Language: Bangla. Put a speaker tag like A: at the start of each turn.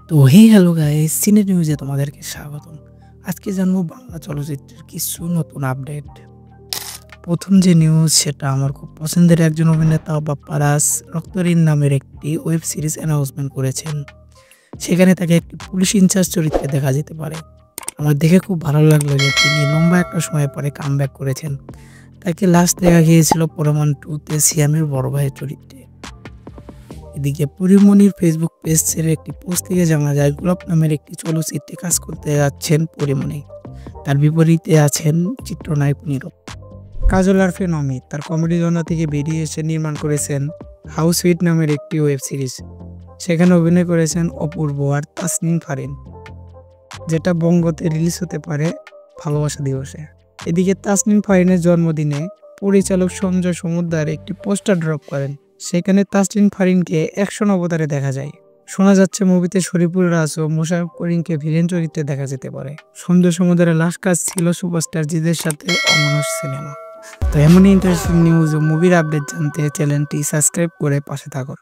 A: তো হ্যালো গাইস, সিনে নিউজে তোমাদেরকে স্বাগতম। আজকে জানবো বাংলা চলচ্চিত্রের কিছু নতুন আপডেট। প্রথম যে নিউজ সেটা আমার খুব পছন্দের একজন অভিনেতা বাপ্পারাজ রক্তঋণ নামের একটি ওয়েব সিরিজ অ্যানাউন্সমেন্ট করেছেন। সেখানে তাকে একটি পুলিশ ইনচার্জ চরিত্রে দেখা যেতে পারে। আমার দেখে খুব ভালো লাগলো যে তিনি লম্বা একটা সময় পরে কামব্যাক করেছেন। তাকে লাস্ট দেখা গিয়েছিল পরমাণ 2-তে সিয়ামের বড় ভাইয়ের চরিত্রে। এদিকে পরিমণির ফেসবুক পেজ ছেড়ে একটি পোস্ট থেকে জানা যায় গোলাপ নামের একটি চলচ্চিত্রে কাজ করতে যাচ্ছেন পরিমণি। তার বিপরীতে আছেন চিত্রনায়ক নীরব। কাজল আরফিন অমিত তার কমেডি জনরা থেকে বেরিয়ে এসে নির্মাণ করেছেন হাউস সুইট নামের একটি ওয়েব সিরিজ। সেখানে অভিনয় করেছেন অপূর্ব আর তাসনিম ফারিন, যেটা বঙ্গতে রিলিজ হতে পারে ভালোবাসা দিবসে। এদিকে তাসনিম ফারিনের জন্মদিনে পরিচালক সঞ্জয় সমুদ্র একটি পোস্টার ড্রপ করেন। সেখানে তাসনিম ফারিনকে অ্যাকশন অবতারে দেখা যায়। শোনা যাচ্ছে মুভিতে শরীফুল রাজ ও মোশাররফ করিমকে ভিলেন চরিত্রে দেখা যেতে পারে। সঞ্জয় সমুদ্রের লাস্ট কাজ ছিল সুপারস্টার জিদের সাথে অমানুষ সিনেমা। তো এমনই ইন্টারেস্টিং নিউজ ও মুভির আপডেট জানতে চ্যানেলটি সাবস্ক্রাইব করে পাশে থাকুন।